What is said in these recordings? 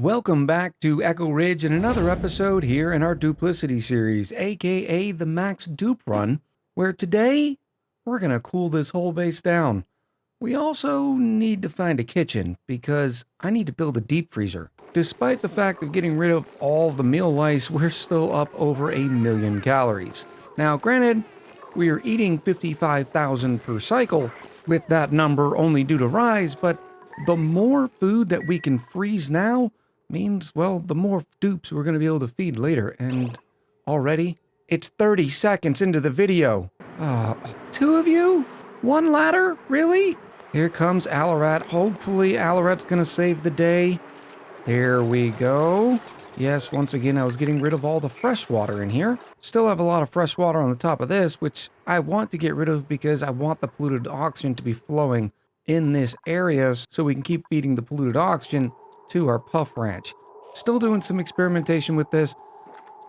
Welcome back to Echo Ridge and another episode here in our Duplicity series, aka the Max Dupe Run, where today we're going to cool this whole base down. We also need to find a kitchen because I need to build a deep freezer. Despite the fact of getting rid of all the meal lice, we're still up over 1,000,000 calories. Now, granted, we are eating 55,000 per cycle, with that number only due to rise, but the more food that we can freeze now means, well, the more dupes we're going to be able to feed later. And already, it's 30 seconds into the video. Two of you? One ladder? Really? Here comes Alarat. Hopefully Alarat's going to save the day. There we go. Yes, once again, I was getting rid of all the fresh water in here. Still have a lot of fresh water on the top of this, which I want to get rid of because I want the polluted oxygen to be flowing in this area so we can keep feeding the polluted oxygen to our puff ranch. Still doing some experimentation with this.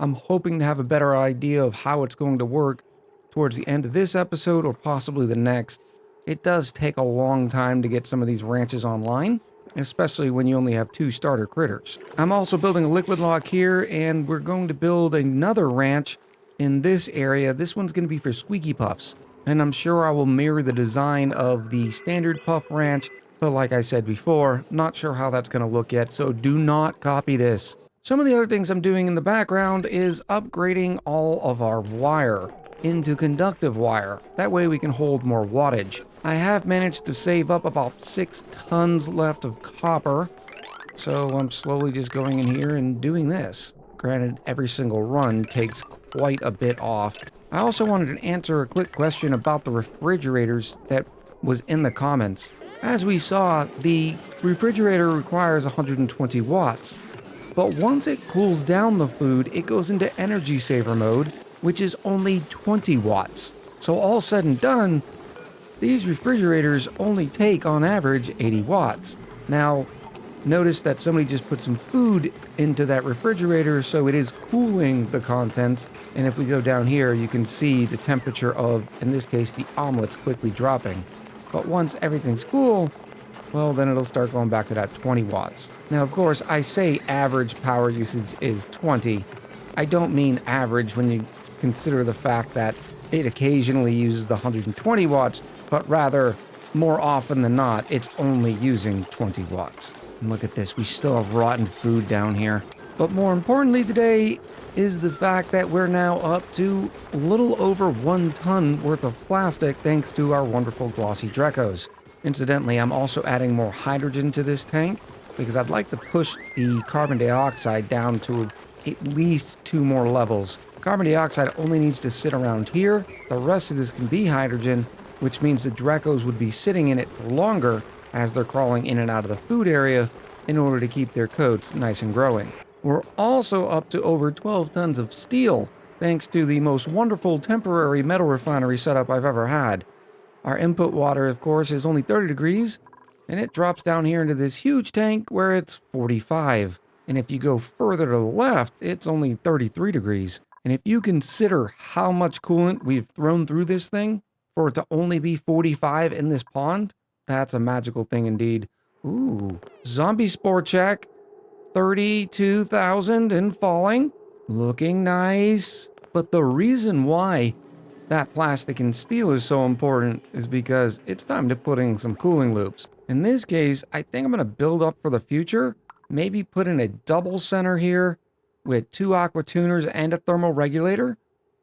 I'm hoping to have a better idea of how it's going to work towards the end of this episode or possibly the next. It does take a long time to get some of these ranches online, especially when you only have 2 starter critters. I'm also building a liquid lock here, and we're going to build another ranch in this area. This one's going to be for squeaky puffs, and I'm sure I will mirror the design of the standard puff ranch, but like I said before, not sure how that's going to look yet, so do not copy this. Some of the other things I'm doing in the background is upgrading all of our wire into conductive wire. That way we can hold more wattage. I have managed to save up about 6 tons left of copper, so I'm slowly just going in here and doing this. Granted, every single run takes quite a bit off. I also wanted to answer a quick question about the refrigerators that was in the comments. As we saw, the refrigerator requires 120 watts, but once it cools down the food, it goes into energy saver mode, which is only 20 watts. So all said and done, these refrigerators only take on average 80 watts. Now, notice that somebody just put some food into that refrigerator, so it is cooling the contents. And if we go down here, you can see the temperature of, in this case, the omelets quickly dropping. But once everything's cool, well, then it'll start going back to that 20 watts. Now, of course, I say average power usage is 20. I don't mean average when you consider the fact that it occasionally uses the 120 watts, but rather, more often than not, it's only using 20 watts. And look at this, we still have rotten food down here. But more importantly today is the fact that we're now up to a little over 1 ton worth of plastic thanks to our wonderful glossy Drecos. Incidentally, I'm also adding more hydrogen to this tank because I'd like to push the carbon dioxide down to at least 2 more levels. Carbon dioxide only needs to sit around here. The rest of this can be hydrogen, which means the Drecos would be sitting in it for longer as they're crawling in and out of the food area in order to keep their coats nice and growing. We're also up to over 12 tons of steel, thanks to the most wonderful temporary metal refinery setup I've ever had. Our input water, of course, is only 30 degrees, and it drops down here into this huge tank where it's 45. And if you go further to the left, it's only 33 degrees. And if you consider how much coolant we've thrown through this thing, for it to only be 45 in this pond, that's a magical thing indeed. Ooh, zombie spore check. 32,000 and falling. Looking nice. But the reason why that plastic and steel is so important is because it's time to put in some cooling loops. In this case, I think I'm going to build up for the future. Maybe put in a double center here with 2 aqua tuners and a thermal regulator.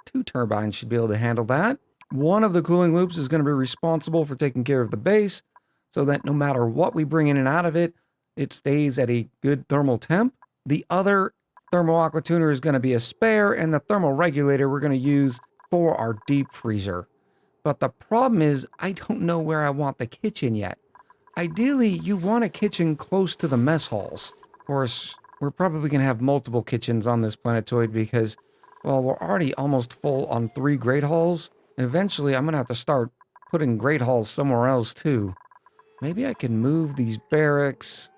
2 turbines should be able to handle that. One of the cooling loops is going to be responsible for taking care of the base so that no matter what we bring in and out of it, it stays at a good thermal temp. The other thermal aqua tuner is going to be a spare, and the thermal regulator we're going to use for our deep freezer. But the problem is, I don't know where I want the kitchen yet. Ideally, you want a kitchen close to the mess halls. Of course, we're probably going to have multiple kitchens on this planetoid because, well, we're already almost full on 3 great halls. Eventually, I'm going to have to start putting great halls somewhere else, too. Maybe I can move these barracks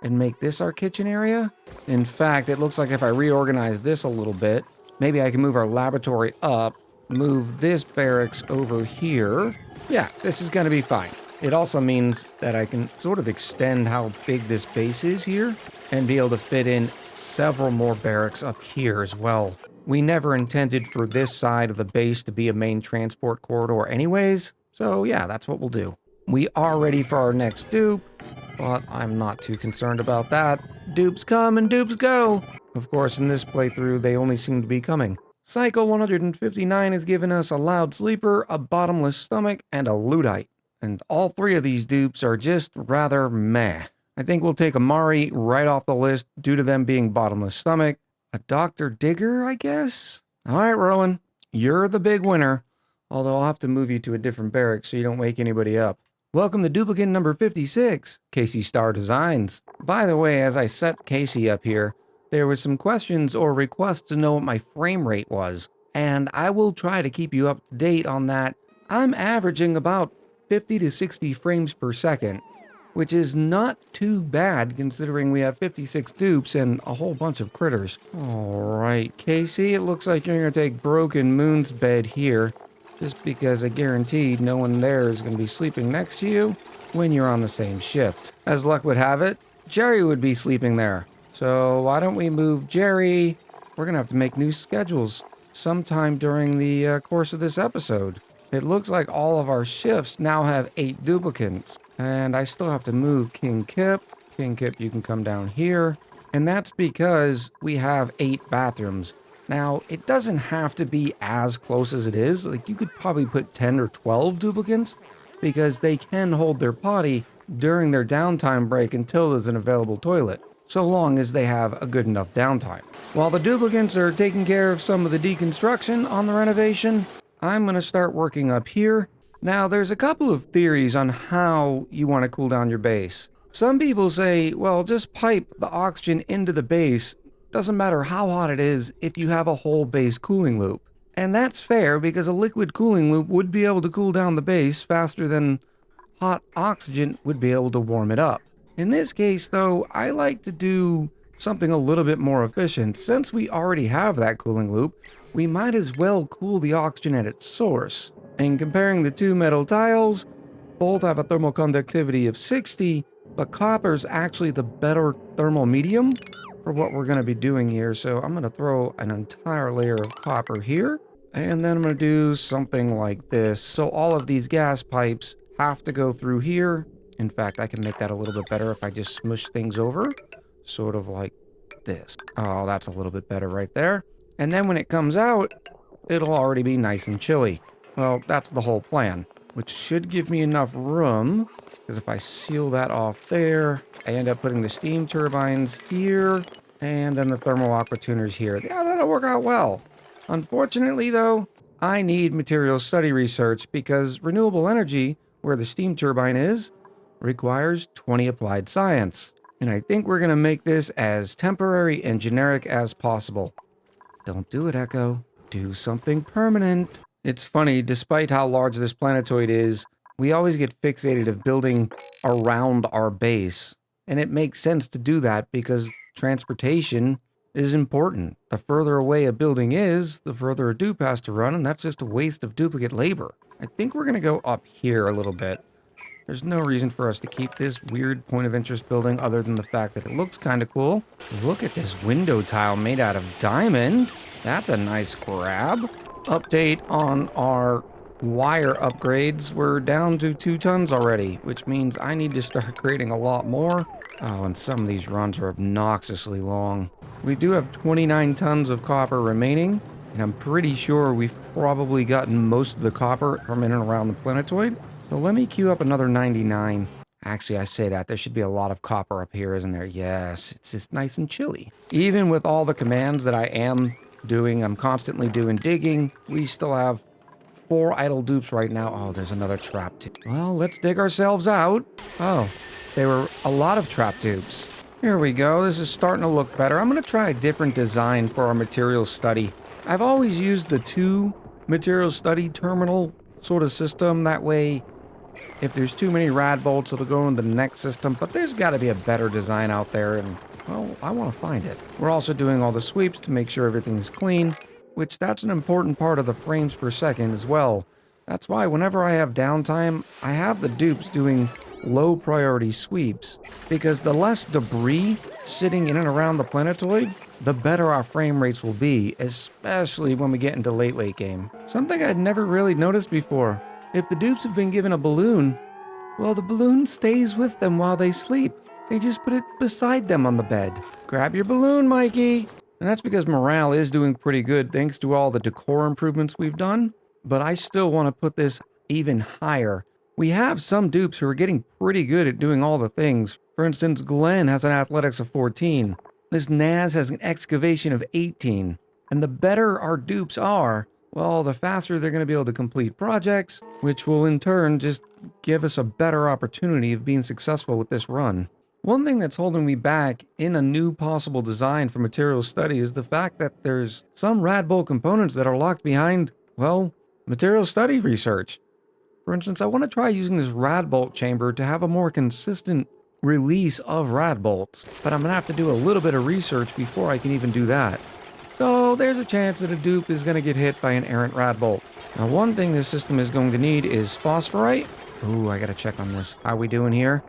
and make this our kitchen area. In fact, it looks like if I reorganize this a little bit, maybe I can move our laboratory up, move this barracks over here. Yeah, this is going to be fine. It also means that I can sort of extend how big this base is here. and be able to fit in several more barracks up here as well. We never intended for this side of the base to be a main transport corridor anyways, so yeah, that's what we'll do. We are ready for our next dupe, but I'm not too concerned about that. Dupes come and dupes go. Of course, in this playthrough, they only seem to be coming. Cycle 159 has given us a loud sleeper, a bottomless stomach, and a Luddite. And all three of these dupes are just rather meh. I think we'll take Amari right off the list due to them being bottomless stomach. A Dr. Digger, I guess? Alright, Rowan, you're the big winner. Although I'll have to move you to a different barrack so you don't wake anybody up. Welcome to duplicate number 56, Casey Star Designs. By the way, as I set Casey up here, there was some questions or requests to know what my frame rate was, and I will try to keep you up to date on that. I'm averaging about 50 to 60 frames per second, which is not too bad considering we have 56 dupes and a whole bunch of critters. Alright, Casey, it looks like you're going to take Broken Moon's bed here, just because I guarantee no one there is going to be sleeping next to you when you're on the same shift. As luck would have it, Jerry would be sleeping there. So why don't we move Jerry? We're going to have to make new schedules sometime during the course of this episode. It looks like all of our shifts now have 8 duplicates. And I still have to move King Kip. King Kip, you can come down here. And that's because we have 8 bathrooms. Now, it doesn't have to be as close as it is. Like, you could probably put 10 or 12 duplicates because they can hold their potty during their downtime break until there's an available toilet, so long as they have a good enough downtime. While the duplicates are taking care of some of the deconstruction on the renovation, I'm going to start working up here. Now, there's a couple of theories on how you want to cool down your base. Some people say, well, just pipe the oxygen into the base. Doesn't matter how hot it is if you have a whole base cooling loop. And that's fair because a liquid cooling loop would be able to cool down the base faster than hot oxygen would be able to warm it up. In this case, though, I like to do something a little bit more efficient. Since we already have that cooling loop, we might as well cool the oxygen at its source. And comparing the two metal tiles, both have a thermal conductivity of 60, but copper's actually the better thermal medium for what we're going to be doing here. So I'm going to throw an entire layer of copper here, and then I'm going to do something like this. So all of these gas pipes have to go through here. In fact, I can make that a little bit better if I just smush things over, sort of like this. Oh, that's a little bit better right there. And then when it comes out, it'll already be nice and chilly. Well, that's the whole plan, which should give me enough room, because if I seal that off there, I end up putting the steam turbines here, and then the thermal aqua tuners here. Yeah, that'll work out well. Unfortunately, though, I need material study research, because renewable energy, where the steam turbine is, requires 20 applied science. And I think we're going to make this as temporary and generic as possible. Don't do it, Echo. Do something permanent. It's funny, despite how large this planetoid is, we always get fixated of building around our base. And it makes sense to do that because transportation is important. The further away a building is, the further a dupe has to run, and that's just a waste of duplicate labor. I think we're going to go up here a little bit. There's no reason for us to keep this weird point of interest building other than the fact that it looks kind of cool. Look at this window tile made out of diamond. That's a nice grab. Update on our wire upgrades. We're down to 2 tons already, which means I need to start creating a lot more. Oh, and some of these runs are obnoxiously long. We do have 29 tons of copper remaining, and I'm pretty sure we've probably gotten most of the copper from in and around the planetoid. So let me queue up another 99. Actually, I say that. There should be a lot of copper up here, isn't there? Yes, it's just nice and chilly. Even with all the commands that I am doing, I'm constantly doing digging, we still have 4 idle dupes right now. Oh, there's another trap tube. Well, let's dig ourselves out. Oh, there were a lot of trap tubes. Here we go. This is starting to look better. I'm going to try a different design for our materials study. I've always used the 2 materials study terminal sort of system. That way, if there's too many Radbolts, it'll go in the next system. But there's got to be a better design out there, and well, I want to find it. We're also doing all the sweeps to make sure everything's clean, which that's an important part of the frames per second as well. That's why whenever I have downtime, I have the dupes doing low priority sweeps, because the less debris sitting in and around the planetoid, the better our frame rates will be, especially when we get into late game. Something I'd never really noticed before. If the dupes have been given a balloon, well, the balloon stays with them while they sleep. They just put it beside them on the bed. Grab your balloon, Mikey! And that's because morale is doing pretty good thanks to all the decor improvements we've done, but I still want to put this even higher. We have some dupes who are getting pretty good at doing all the things. For instance, Glenn has an athletics of 14. This Naz has an excavation of 18. And the better our dupes are, well, the faster they're going to be able to complete projects, which will in turn just give us a better opportunity of being successful with this run. One thing that's holding me back in a new possible design for material study is the fact that there's some Radbolt components that are locked behind, well, material study research. For instance, I want to try using this Radbolt chamber to have a more consistent release of Radbolts, but I'm going to have to do a little bit of research before I can even do that. So there's a chance that a dupe is going to get hit by an errant Radbolt. Now, one thing this system is going to need is phosphorite. Ooh, I got to check on this. How are we doing here?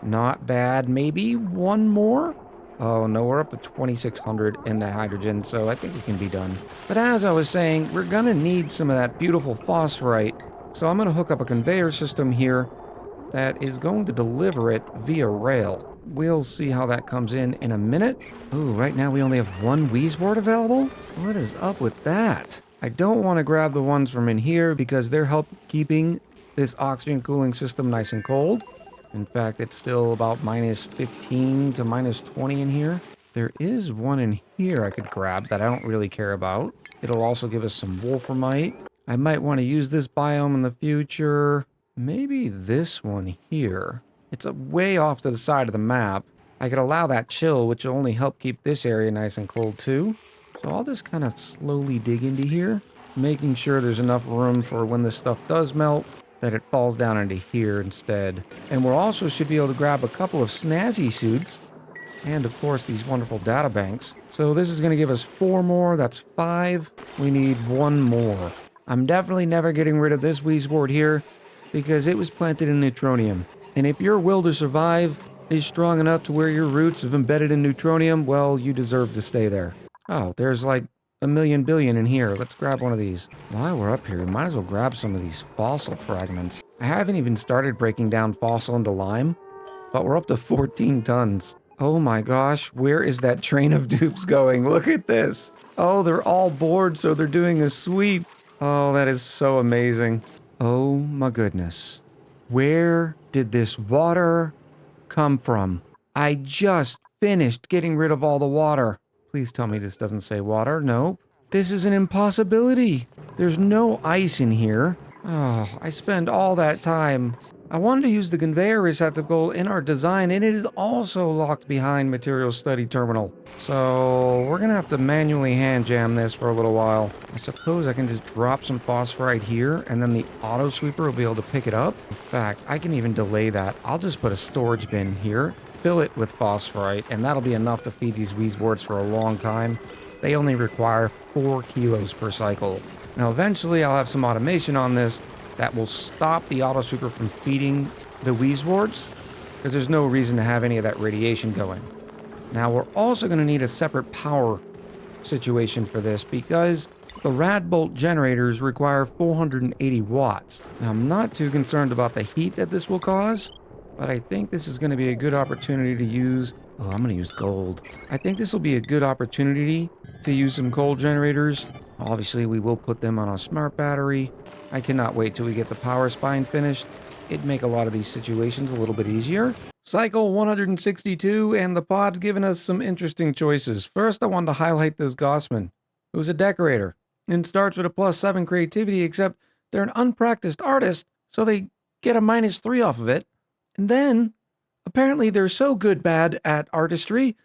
Not bad. Maybe one more? Oh no, we're up to 2600 in the hydrogen, so I think we can be done. But as I was saying, we're gonna need some of that beautiful phosphorite. So I'm gonna hook up a conveyor system here that is going to deliver it via rail. We'll see how that comes in a minute. Ooh, right now we only have one Wheezeboard available? What is up with that? I don't want to grab the ones from in here because they're keeping this oxygen cooling system nice and cold. In fact, it's still about minus 15 to minus 20 in here. There is one in here I could grab that I don't really care about. It'll also give us some wolframite. I might want to use this biome in the future. Maybe this one here. It's way off to the side of the map. I could allow that chill, which will only help keep this area nice and cold too. So I'll just kind of slowly dig into here, making sure there's enough room for when this stuff does melt, that it falls down into here instead. And we'll also should be able to grab a couple of snazzy suits, and of course these wonderful data banks. So this is going to give us 4 more, that's 5. We need 1 more. I'm definitely never getting rid of this Wheezeboard here, because it was planted in neutronium. And if your will to survive is strong enough to where your roots have embedded in neutronium, well, you deserve to stay there. Oh, there's like a million billion in here. Let's grab one of these. While we're up here, we might as well grab some of these fossil fragments. I haven't even started breaking down fossil into lime, but we're up to 14 tons. Oh my gosh, where is that train of dupes going? Look at this. Oh, they're all bored, so they're doing a sweep. Oh, that is so amazing. Oh my goodness. Where did this water come from? I just finished getting rid of all the water. Please tell me this doesn't say water. Nope. This is an impossibility. There's no ice in here. Oh, I spent all that time. I wanted to use the conveyor receptacle in our design, and it is also locked behind Material Study Terminal. So we're going to have to manually hand jam this for a little while. I suppose I can just drop some phosphorite here, and then the auto sweeper will be able to pick it up. In fact, I can even delay that. I'll just put a storage bin here, fill it with phosphorite, and that'll be enough to feed these Wheezeboards for a long time. They only require 4 kilos per cycle. Now eventually I'll have some automation on this that will stop the auto sweeper from feeding the Wheezeboards, because there's no reason to have any of that radiation going. Now we're also going to need a separate power situation for this, because the Radbolt generators require 480 watts. Now I'm not too concerned about the heat that this will cause, but I think this is going to be a good opportunity to use... Oh, I'm going to use gold. I think this will be a good opportunity to use some coal generators. Obviously, we will put them on a smart battery. I cannot wait till we get the power spine finished. It'd make a lot of these situations a little bit easier. Cycle 162, and the pod's given us some interesting choices. First, I wanted to highlight this Gossman, who's a decorator, and starts with a +7 creativity, except they're an unpracticed artist, so they get a -3 off of it. And then, apparently they're so bad at artistry,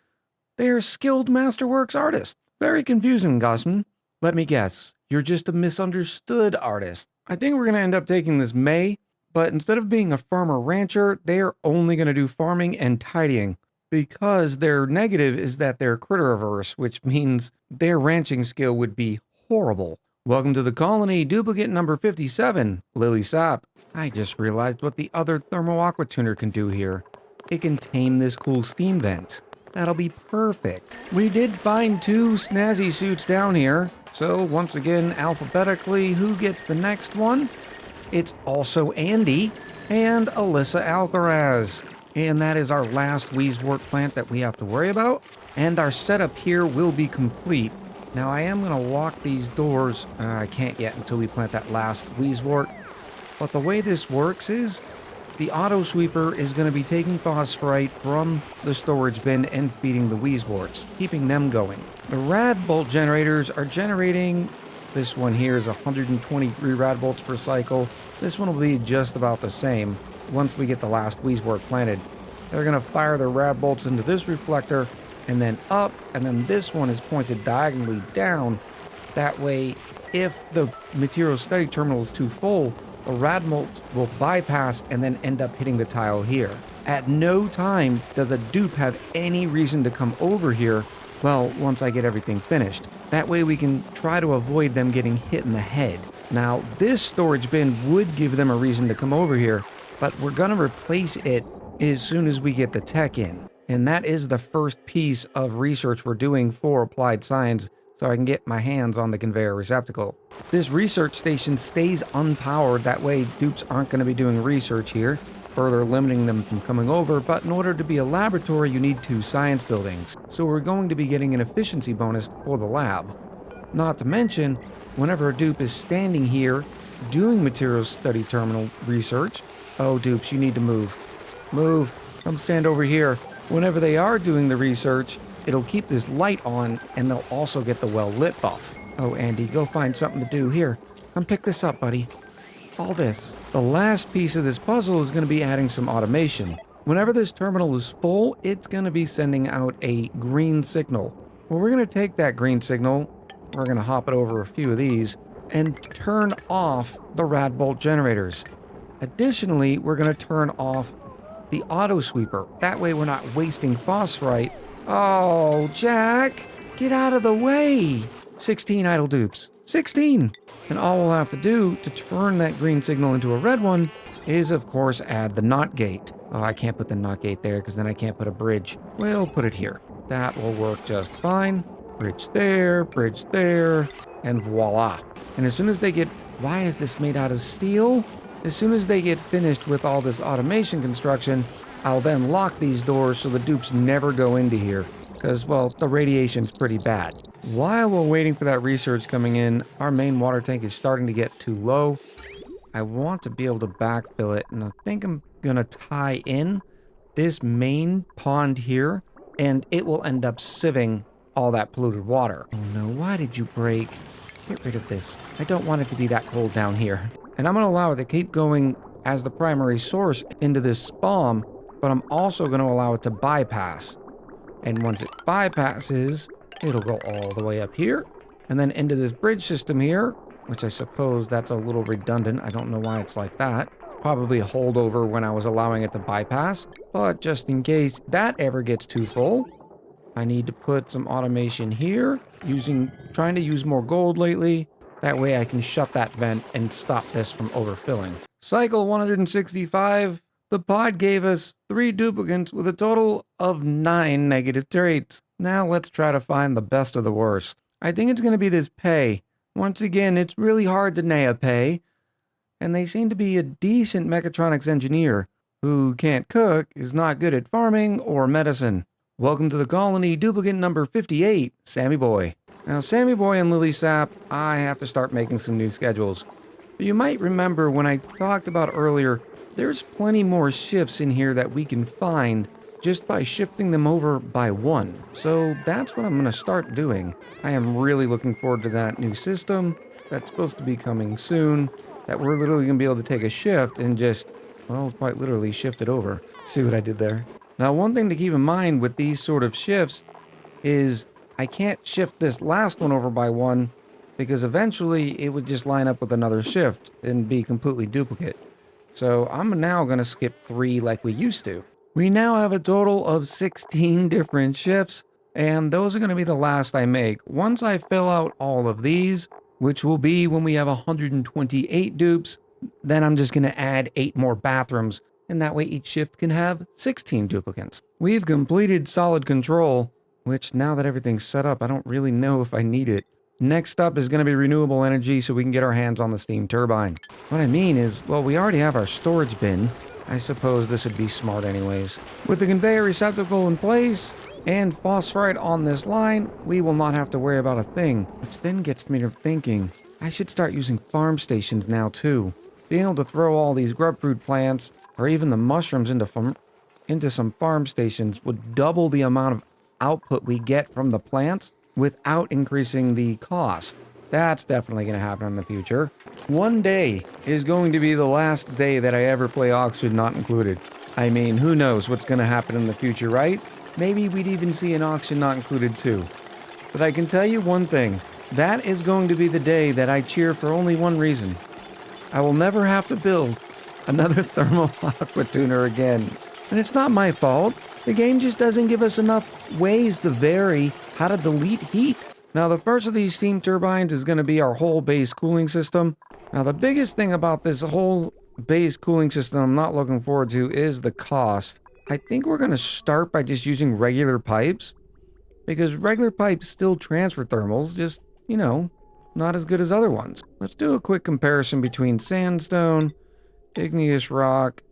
they're a skilled masterworks artist. Very confusing, Gossman. Let me guess, you're just a misunderstood artist. I think we're going to end up taking this May, but instead of being a farmer rancher, they are only going to do farming and tidying, because their negative is that they're critter averse, which means their ranching skill would be horrible. Welcome to the colony, duplicate number 57, Lily Sap. I just realized what the other thermo aqua tuner can do here. It can tame this cool steam vent. That'll be perfect. We did find 2 snazzy suits down here, so once again, alphabetically, who gets the next one? It's also Andy and Alyssa Alcaraz. And that is our last Wheezewort plant that we have to worry about. And our setup here will be complete. Now I am going to lock these doors. I can't yet until we plant that last Wheezewort. But the way this works is the auto sweeper is going to be taking phosphorite from the storage bin and feeding the Wheezeworts, keeping them going. The Radbolt generators are generating, this one here is 123 Radbolts per cycle. This one will be just about the same once we get the last Wheezewort planted. They're going to fire their Radbolts into this reflector and then up, and then this one is pointed diagonally down. That way, if the material study terminal is too full, the Radbolt will bypass and then end up hitting the tile here. At no time does a dupe have any reason to come over here, well, once I get everything finished. That way we can try to avoid them getting hit in the head. Now, this storage bin would give them a reason to come over here, but we're going to replace it as soon as we get the tech in. And that is the first piece of research we're doing for applied science, so I can get my hands on the conveyor receptacle. This research station stays unpowered, that way dupes aren't going to be doing research here, further limiting them from coming over, but in order to be a laboratory you need 2 science buildings, so we're going to be getting an efficiency bonus for the lab. Not to mention, whenever a dupe is standing here doing materials study terminal research, oh dupes, you need to move. Move, come stand over here. Whenever they are doing the research, it'll keep this light on, and they'll also get the well-lit buff. Oh, Andy, go find something to do. Here, come pick this up, buddy. All this. The last piece of this puzzle is going to be adding some automation. Whenever this terminal is full, it's going to be sending out a green signal. Well, we're going to take that green signal, we're going to hop it over a few of these, and turn off the Radbolt generators. Additionally, we're going to turn off the auto sweeper. That way we're not wasting phosphorite. Oh, Jack, get out of the way. 16 idle dupes. 16! And all we'll have to do to turn that green signal into a red one is, of course, add the NOT gate. Oh, I can't put the NOT gate there because then I can't put a bridge. We'll put it here. That will work just fine. Bridge there, and voila. And as soon as they get... Why is this made out of steel? As soon as they get finished with all this automation construction, I'll then lock these doors so the dupes never go into here. Because, well, the radiation's pretty bad. While we're waiting for that research coming in, our main water tank is starting to get too low. I want to be able to backfill it, and I think I'm going to tie in this main pond here, and it will end up sieving all that polluted water. Oh no, why did you break? Get rid of this. I don't want it to be that cold down here. And I'm going to allow it to keep going as the primary source into this spawn, but I'm also going to allow it to bypass. And once it bypasses, it'll go all the way up here, and then into this bridge system here, which I suppose that's a little redundant. I don't know why it's like that. Probably a holdover when I was allowing it to bypass, but just in case that ever gets too full, I need to put some automation here, trying to use more gold lately. That way I can shut that vent and stop this from overfilling. Cycle 165, the pod gave us 3 duplicates with a total of 9 negative traits. Now let's try to find the best of the worst. I think it's going to be this Pei. Once again, it's really hard to nail a Pei, and they seem to be a decent mechatronics engineer who can't cook, is not good at farming or medicine. Welcome to the colony, duplicate number 58, Sammy Boy. Now, Sammy Boy and Lily Sap, I have to start making some new schedules. But you might remember when I talked about earlier, there's plenty more shifts in here that we can find just by shifting them over by 1. So that's what I'm going to start doing. I am really looking forward to that new system that's supposed to be coming soon, that we're literally going to be able to take a shift and just, well, quite literally shift it over. See what I did there? Now, one thing to keep in mind with these sort of shifts is I can't shift this last one over by 1 because eventually it would just line up with another shift and be completely duplicate. So I'm now going to skip 3 like we used to. We now have a total of 16 different shifts, and those are going to be the last I make. Once I fill out all of these, which will be when we have 128 dupes. Then I'm just going to add 8 more bathrooms, and that way each shift can have 16 duplicants. We've completed solid control, which now that everything's set up, I don't really know if I need it. Next up is going to be renewable energy so we can get our hands on the steam turbine. What I mean is, well, we already have our storage bin. I suppose this would be smart anyways. With the conveyor receptacle in place and phosphorite on this line, we will not have to worry about a thing. Which then gets me to thinking, I should start using farm stations now too. Being able to throw all these grub fruit plants, or even the mushrooms into some farm stations would double the amount of output we get from the plants without increasing the cost. That's definitely going to happen in the future. One day is going to be the last day that I ever play Oxygen Not Included. I mean, who knows what's going to happen in the future, right? Maybe we'd even see an Oxygen Not Included too. But I can tell you one thing. That is going to be the day that I cheer for only one reason. I will never have to build another thermal aqua tuner again. And it's not my fault. The game just doesn't give us enough ways to vary how to delete heat. Now, the first of these steam turbines is going to be our whole base cooling system. Now, the biggest thing about this whole base cooling system I'm not looking forward to is the cost. I think we're going to start by just using regular pipes, because regular pipes still transfer thermals, just, you know, not as good as other ones. Let's do a quick comparison between sandstone, igneous rock,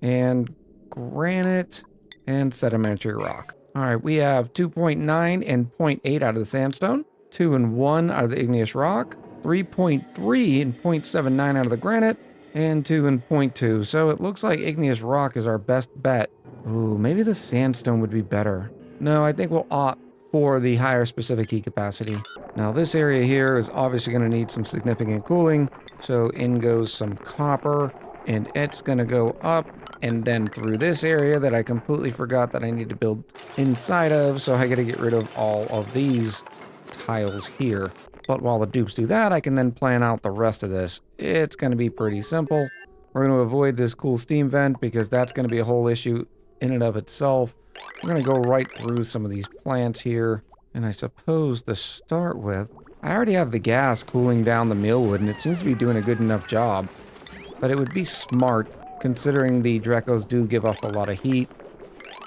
and granite and sedimentary rock. All right, we have 2.9 and 0.8 out of the sandstone, 2 and 1 out of the igneous rock, 3.3 and 0.79 out of the granite, and 2 and 0.2. So it looks like igneous rock is our best bet. Ooh, maybe the sandstone would be better. No, I think we'll opt for the higher specific heat capacity. Now this area here is obviously going to need some significant cooling, so in goes some copper, and it's going to go up and then through this area that I completely forgot that I need to build inside of, so I got to get rid of all of these tiles here. But while the dupes do that, I can then plan out the rest of this. It's going to be pretty simple. We're going to avoid this cool steam vent because that's going to be a whole issue in and of itself. We're going to go right through some of these plants here. And I suppose to start with, I already have the gas cooling down the mealwood, and it seems to be doing a good enough job. But it would be smart, considering the Drecos do give off a lot of heat.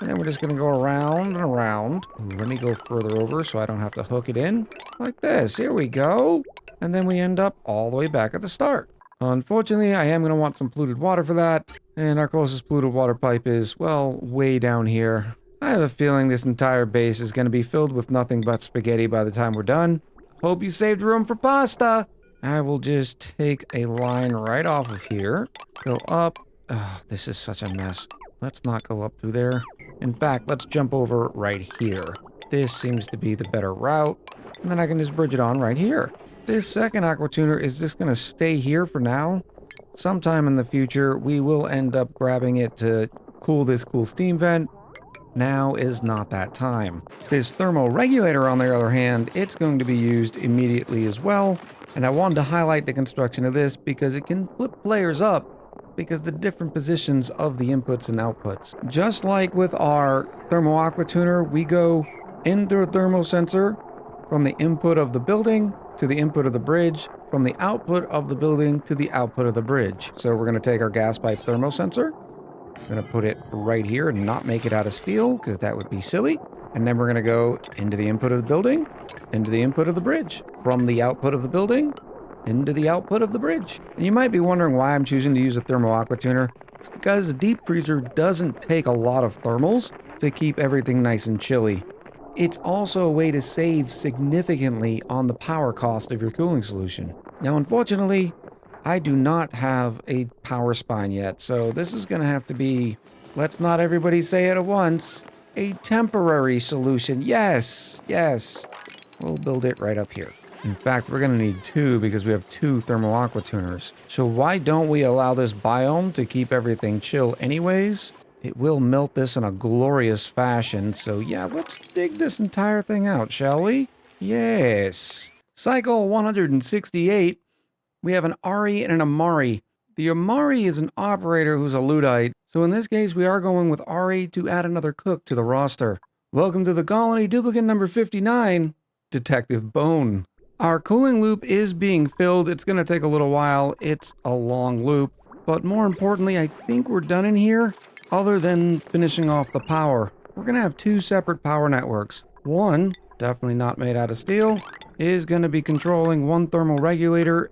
And then we're just going to go around and around. Ooh, let me go further over so I don't have to hook it in. Like this. Here we go. And then we end up all the way back at the start. Unfortunately, I am going to want some polluted water for that. And our closest polluted water pipe is, well, way down here. I have a feeling this entire base is going to be filled with nothing but spaghetti by the time we're done. Hope you saved room for pasta. I will just take a line right off of here. Go up. Oh, this is such a mess. Let's not go up through there. In fact, let's jump over right here. This seems to be the better route. And then I can just bridge it on right here. This second aqua tuner is just going to stay here for now. Sometime in the future, we will end up grabbing it to cool this cool steam vent. Now is not that time. This thermoregulator, on the other hand, it's going to be used immediately as well. And I wanted to highlight the construction of this because it can flip players up because the different positions of the inputs and outputs. Just like with our thermo aqua tuner, we go into a thermal sensor from the input of the building to the input of the bridge, from the output of the building to the output of the bridge. So we're going to take our gas pipe thermo sensor. I'm going to put it right here and not make it out of steel because that would be silly. And then we're going to go into the input of the building, into the input of the bridge, from the output of the building, into the output of the bridge. And you might be wondering why I'm choosing to use a thermo aqua tuner. It's because a deep freezer doesn't take a lot of thermals to keep everything nice and chilly. It's also a way to save significantly on the power cost of your cooling solution. Now, unfortunately, I do not have a power spine yet, so this is going to have to be, let's not everybody say it at once, a temporary solution. Yes, yes. We'll build it right up here. In fact, we're going to need 2 because we have 2 thermal aqua tuners. So why don't we allow this biome to keep everything chill anyways? It will melt this in a glorious fashion. So yeah, let's dig this entire thing out, shall we? Yes. Cycle 168. We have an Ari and an Amari. The Amari is an operator who's a Luddite. So in this case, we are going with Ari to add another cook to the roster. Welcome to the colony, duplicate number 59, Detective Bone. Our cooling loop is being filled. It's going to take a little while. It's a long loop. But more importantly, I think we're done in here. Other than finishing off the power, we're going to have two separate power networks. One, definitely not made out of steel, is going to be controlling one thermal regulator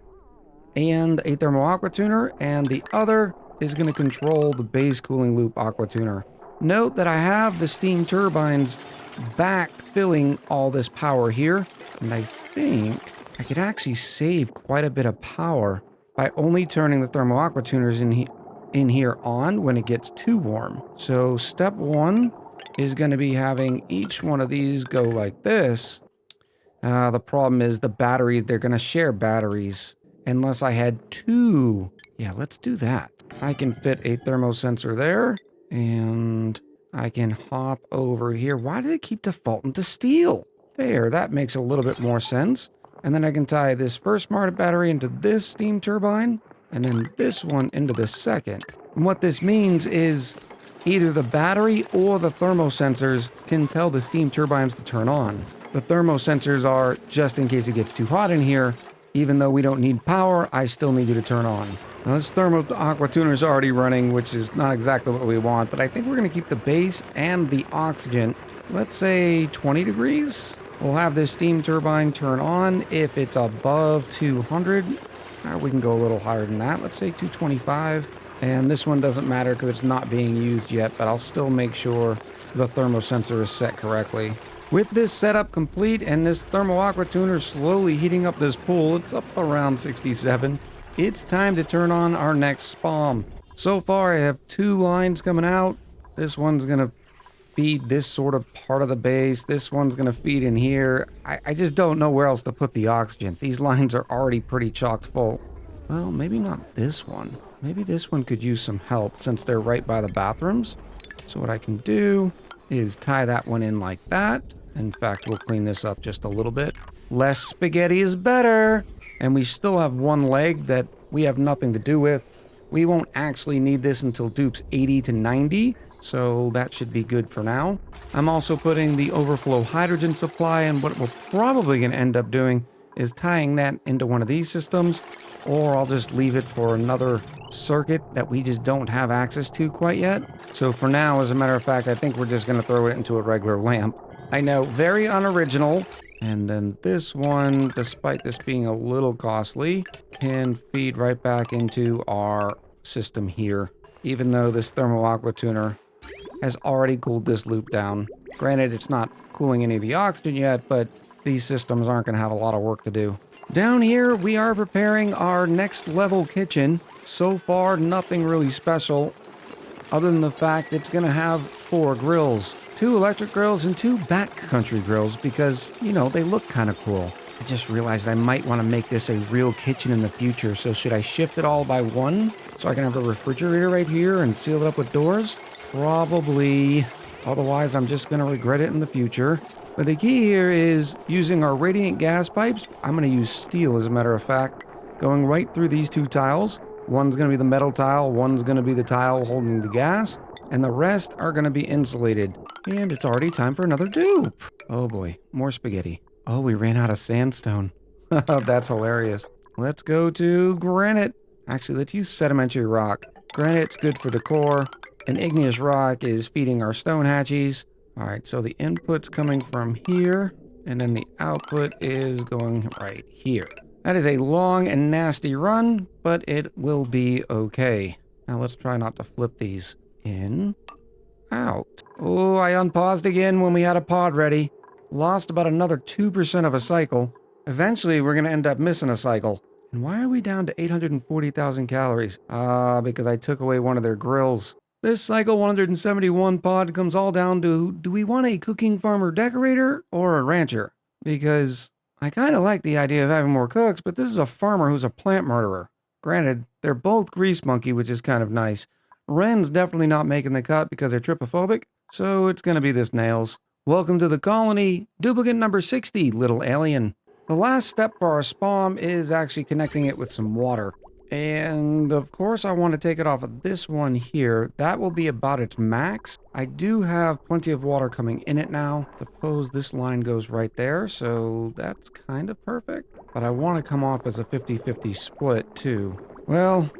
and a thermal aqua tuner, and the other is going to control the base cooling loop aqua tuner. Note that I have the steam turbines back filling all this power here, and I think I could actually save quite a bit of power by only turning the thermal aqua tuners in here on when it gets too warm. So step one is going to be having each one of these go like this. The problem is the batteries, they're going to share batteries. Unless I had two. Yeah, let's do that. I can fit a thermosensor there, and I can hop over here. Why do they keep defaulting to steel? There, that makes a little bit more sense. And then I can tie this first smart battery into this steam turbine, and then this one into the second. And what this means is either the battery or the thermosensors can tell the steam turbines to turn on. The thermosensors are just in case it gets too hot in here. Even though we don't need power, I still need you to turn on. Now this thermal aqua tuner is already running, which is not exactly what we want, but I think we're going to keep the base and the oxygen, let's say 20 degrees. We'll have this steam turbine turn on if it's above 200. We can go a little higher than that, let's say 225. And this one doesn't matter because it's not being used yet, but I'll still make sure the thermosensor is set correctly. With this setup complete and this thermal aqua tuner slowly heating up this pool, it's up around 67. It's time to turn on our next spawn. So far I have two lines coming out. This one's going to feed this sort of part of the base. This one's going to feed in here. I just don't know where else to put the oxygen. These lines are already pretty chock full. Well, maybe not this one. Maybe this one could use some help since they're right by the bathrooms. So what I can do is tie that one in like that. In fact, we'll clean this up just a little bit. Less spaghetti is better. And we still have one leg that we have nothing to do with. We won't actually need this until Dupe's 80 to 90. So that should be good for now. I'm also putting the overflow hydrogen supply, and what we're probably going to end up doing is tying that into one of these systems, or I'll just leave it for another circuit that we just don't have access to quite yet. So for now, as a matter of fact, I think we're just going to throw it into a regular lamp. I know, very unoriginal. And then this one, despite this being a little costly, can feed right back into our system here, even though this thermal aqua tuner has already cooled this loop down. Granted, it's not cooling any of the oxygen yet, but these systems aren't going to have a lot of work to do. Down here, we are preparing our next level kitchen. So far, nothing really special, other than the fact it's going to have 4 grills. 2 electric grills and 2 backcountry grills because, you know, they look kind of cool. I just realized I might want to make this a real kitchen in the future, so should I shift it all by 1 so I can have a refrigerator right here and seal it up with doors? Probably. Otherwise, I'm just going to regret it in the future. But the key here is using our radiant gas pipes. I'm going to use steel, as a matter of fact, going right through these 2 tiles. One's going to be the metal tile, one's going to be the tile holding the gas, and the rest are going to be insulated. And it's already time for another dupe. Oh boy, more spaghetti. Oh, we ran out of sandstone. That's hilarious. Let's go to granite. Actually, let's use sedimentary rock. Granite's good for decor, and igneous rock is feeding our stone hatchies. Alright, so the input's coming from here, and then the output is going right here. That is a long and nasty run, but it will be okay. Now let's try not to flip these. In, out. Oh, I unpaused again when we had a pod ready. Lost about another 2% of a cycle. Eventually, we're going to end up missing a cycle. And why are we down to 840,000 calories? Because I took away one of their grills. This cycle 171 pod comes all down to, do we want a cooking farmer decorator or a rancher? Because I kind of like the idea of having more cooks, but this is a farmer who's a plant murderer. Granted, they're both grease monkey, which is kind of nice. Ren's definitely not making the cut because they're trypophobic, so it's going to be this nails. Welcome to the colony, duplicate number 60, little alien. The last step for our spawn is actually connecting it with some water. And of course I want to take it off of this one here. That will be about its max. I do have plenty of water coming in it now. Suppose this line goes right there, so that's kind of perfect. But I want to come off as a 50-50 split too. Well,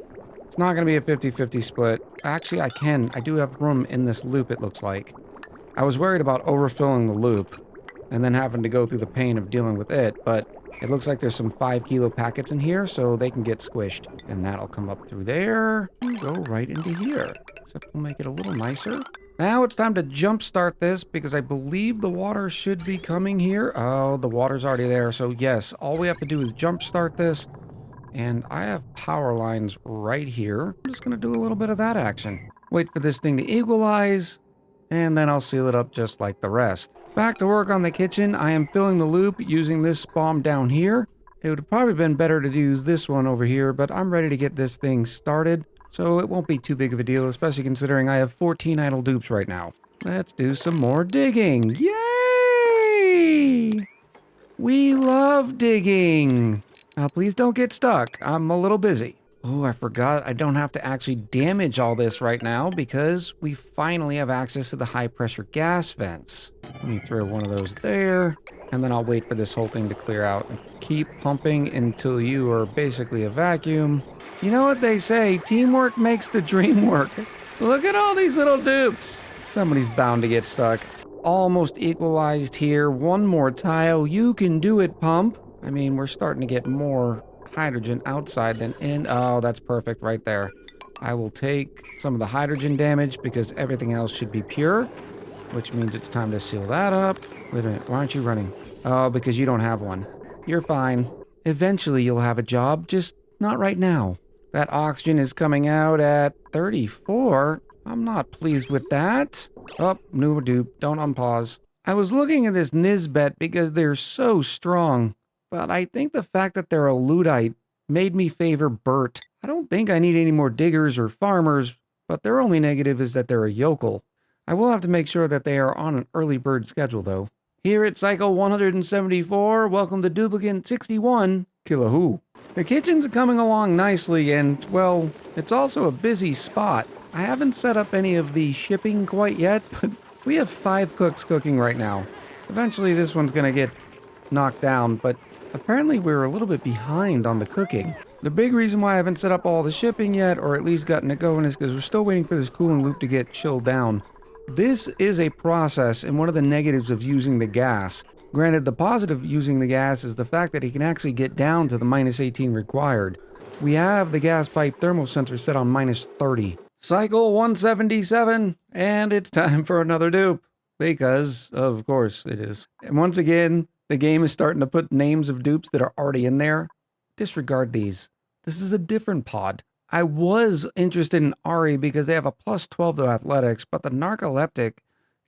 it's not going to be a 50-50 split. Actually, I do have room in this loop, it looks like. I was worried about overfilling the loop and then having to go through the pain of dealing with it, but it looks like there's some 5-kilo packets in here, so they can get squished. And that'll come up through there and go right into here. Except we'll make it a little nicer. Now it's time to jumpstart this because I believe the water should be coming here. Oh, the water's already there, so yes, all we have to do is jumpstart this. And I have power lines right here. I'm just going to do a little bit of that action. Wait for this thing to equalize, and then I'll seal it up just like the rest. Back to work on the kitchen. I am filling the loop using this bomb down here. It would have probably been better to use this one over here, but I'm ready to get this thing started, so it won't be too big of a deal, especially considering I have 14 idle dupes right now. Let's do some more digging. Yay! We love digging. Now, please don't get stuck. I'm a little busy. Oh, I forgot I don't have to actually damage all this right now because we finally have access to the high-pressure gas vents. Let me throw one of those there, and then I'll wait for this whole thing to clear out. Keep pumping until you are basically a vacuum. You know what they say, teamwork makes the dream work. Look at all these little dupes. Somebody's bound to get stuck. Almost equalized here. One more tile. You can do it, pump. I mean, we're starting to get more hydrogen outside than in. Oh, that's perfect right there. I will take some of the hydrogen damage because everything else should be pure, which means it's time to seal that up. Wait a minute, why aren't you running? Oh, because you don't have one. You're fine. Eventually you'll have a job, just not right now. That oxygen is coming out at 34. I'm not pleased with that. Oh, new dupe. Don't unpause. I was looking at this Nisbet because they're so strong. But I think the fact that they're a Luddite made me favor Bert. I don't think I need any more diggers or farmers, but their only negative is that they're a yokel. I will have to make sure that they are on an early bird schedule, though. Here at Cycle 174, welcome to Duplicant 61, Kilahoo. The kitchen's coming along nicely, and, well, it's also a busy spot. I haven't set up any of the shipping quite yet, but we have 5 cooks cooking right now. Eventually this one's gonna get knocked down, but apparently we're a little bit behind on the cooking. The big reason why I haven't set up all the shipping yet, or at least gotten it going, is because we're still waiting for this cooling loop to get chilled down. This is a process and one of the negatives of using the gas. Granted, the positive of using the gas is the fact that it can actually get down to the -18 required. We have the gas pipe thermal sensor set on -30. Cycle 177, and it's time for another dupe. Because, of course, it is. And once again, the game is starting to put names of dupes that are already in there. Disregard these. This is a different pod. I was interested in Ari because they have a +12 to athletics, but the narcoleptic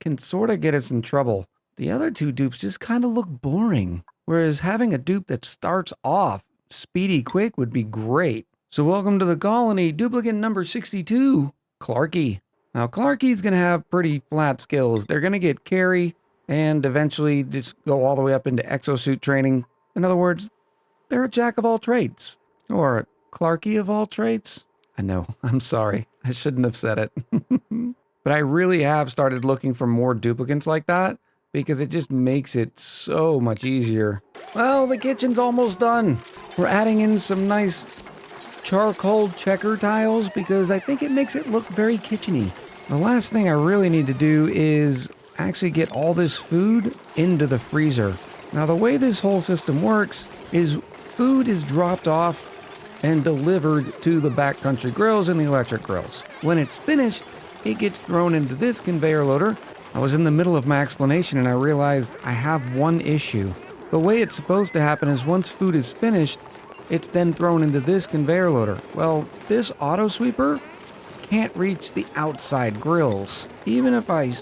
can sort of get us in trouble. The other 2 dupes just kind of look boring. Whereas having a dupe that starts off speedy quick would be great. So welcome to the colony, duplicant number 62, Clarky. Now Clarky's going to have pretty flat skills. They're going to get carry and eventually just go all the way up into exosuit training. In other words, they're a jack of all trades. Or a Clarky of all trades. I know, I'm sorry. I shouldn't have said it. But I really have started looking for more duplicants like that because it just makes it so much easier. Well, the kitchen's almost done. We're adding in some nice charcoal checker tiles because I think it makes it look very kitcheny. The last thing I really need to do is actually get all this food into the freezer. Now the way this whole system works is food is dropped off and delivered to the backcountry grills and the electric grills. When it's finished, it gets thrown into this conveyor loader. I was in the middle of my explanation and I realized I have one issue. The way it's supposed to happen is once food is finished, it's then thrown into this conveyor loader. Well, this auto sweeper can't reach the outside grills. Even if I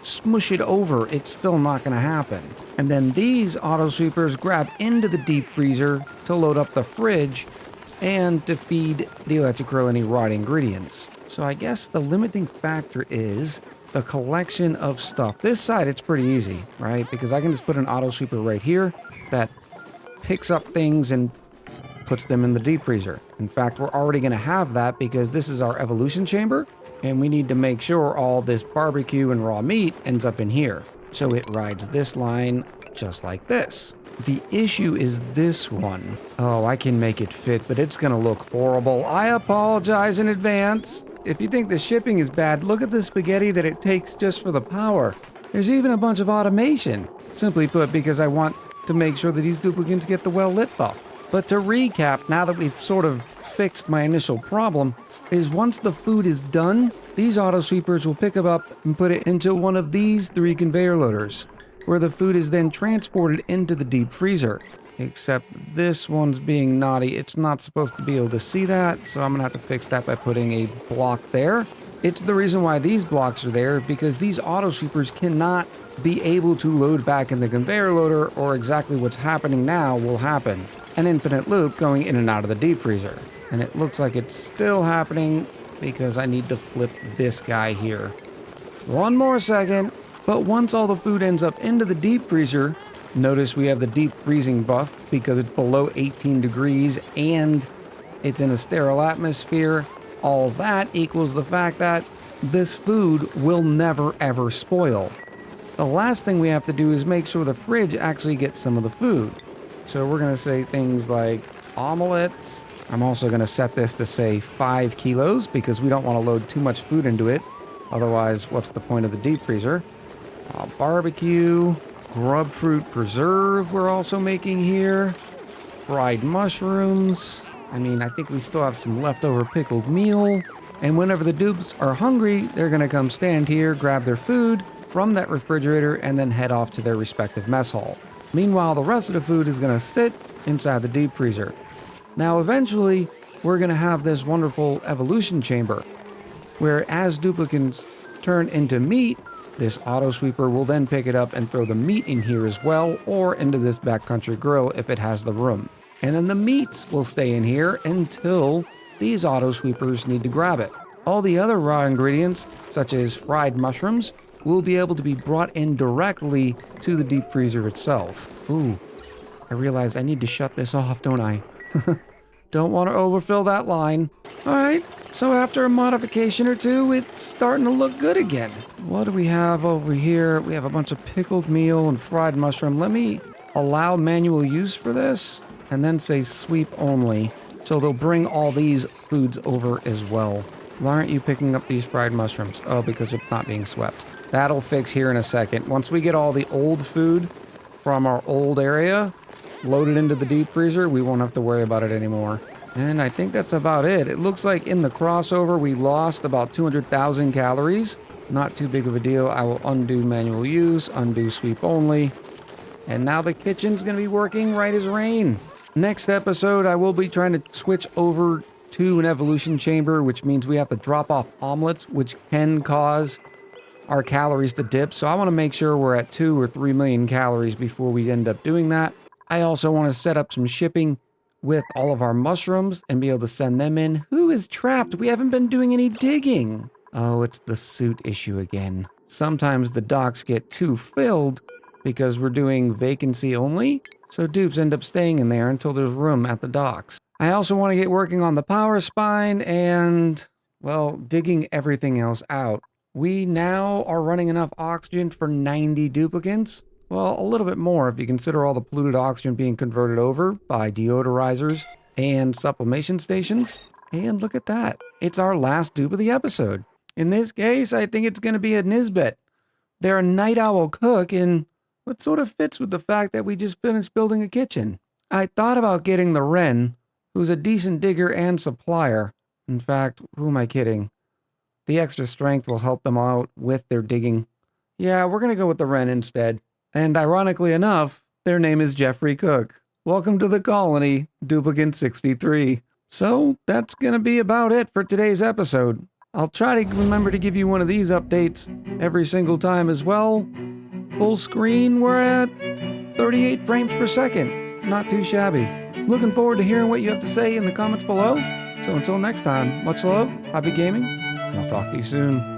smush it over, it's still not going to happen. And then these auto sweepers grab into the deep freezer to load up the fridge and to feed the electric grill any raw ingredients. So I guess the limiting factor is the collection of stuff. This side, it's pretty easy, right? Because I can just put an auto sweeper right here that picks up things and puts them in the deep freezer. In fact, we're already going to have that because this is our evolution chamber, and we need to make sure all this barbecue and raw meat ends up in here. So it rides this line just like this. The issue is this one. Oh, I can make it fit, but it's going to look horrible. I apologize in advance. If you think the shipping is bad, look at the spaghetti that it takes just for the power. There's even a bunch of automation. Simply put, because I want to make sure that these duplicants get the well-lit buff. But to recap, now that we've sort of fixed my initial problem, is once the food is done, these auto sweepers will pick it up and put it into one of these 3 conveyor loaders, where the food is then transported into the deep freezer. Except this one's being naughty. It's not supposed to be able to see that, so I'm gonna have to fix that by putting a block there. It's the reason why these blocks are there, because these auto sweepers cannot be able to load back in the conveyor loader, or exactly what's happening now will happen. An infinite loop going in and out of the deep freezer. And it looks like it's still happening because I need to flip this guy here. One more second. But once all the food ends up into the deep freezer, notice we have the deep freezing buff because it's below 18 degrees and it's in a sterile atmosphere. All that equals the fact that this food will never ever spoil. The last thing we have to do is make sure the fridge actually gets some of the food. So we're going to say things like omelets. I'm also going to set this to say 5 kilos because we don't want to load too much food into it. Otherwise, what's the point of the deep freezer? Barbecue, grub fruit preserve we're also making here, fried mushrooms. I mean, I think we still have some leftover pickled meal. And whenever the dupes are hungry, they're going to come stand here, grab their food from that refrigerator, and then head off to their respective mess hall. Meanwhile, the rest of the food is going to sit inside the deep freezer. Now, eventually, we're going to have this wonderful evolution chamber, where as duplicants turn into meat, this auto sweeper will then pick it up and throw the meat in here as well, or into this backcountry grill if it has the room. And then the meats will stay in here until these auto sweepers need to grab it. All the other raw ingredients, such as fried mushrooms, will be able to be brought in directly to the deep freezer itself. Ooh, I realized I need to shut this off, don't I? Don't want to overfill that line. Alright, so after a modification or two, it's starting to look good again. What do we have over here? We have a bunch of pickled meal and fried mushroom. Let me allow manual use for this, and then say sweep only. So they'll bring all these foods over as well. Why aren't you picking up these fried mushrooms? Oh, because it's not being swept. That'll fix here in a second. Once we get all the old food from our old area loaded into the deep freezer, we won't have to worry about it anymore. And I think that's about it. It looks like in the crossover, we lost about 200,000 calories. Not too big of a deal. I will undo manual use, undo sweep only. And now the kitchen's going to be working right as rain. Next episode, I will be trying to switch over to an evolution chamber, which means we have to drop off omelets, which can cause our calories to dip. So I want to make sure we're at 2 or 3 million calories before we end up doing that. I also want to set up some shipping with all of our mushrooms and be able to send them in. Who is trapped? We haven't been doing any digging. Oh, it's the suit issue again. Sometimes the docks get too filled because we're doing vacancy only. So dupes end up staying in there until there's room at the docks. I also want to get working on the power spine and, well, digging everything else out. We now are running enough oxygen for 90 duplicants. Well, a little bit more if you consider all the polluted oxygen being converted over by deodorizers and sublimation stations. And look at that. It's our last dupe of the episode. In this case, I think it's going to be a Nisbet. They're a night owl cook, and what sort of fits with the fact that we just finished building a kitchen. I thought about getting the Wren, who's a decent digger and supplier. In fact, who am I kidding? The extra strength will help them out with their digging. Yeah, we're going to go with the Wren instead. And ironically enough, their name is Jeffrey Cook. Welcome to the colony, Duplicant 63. So that's going to be about it for today's episode. I'll try to remember to give you one of these updates every single time as well. Full screen, we're at 38 frames per second. Not too shabby. Looking forward to hearing what you have to say in the comments below. So until next time, much love, happy gaming, and I'll talk to you soon.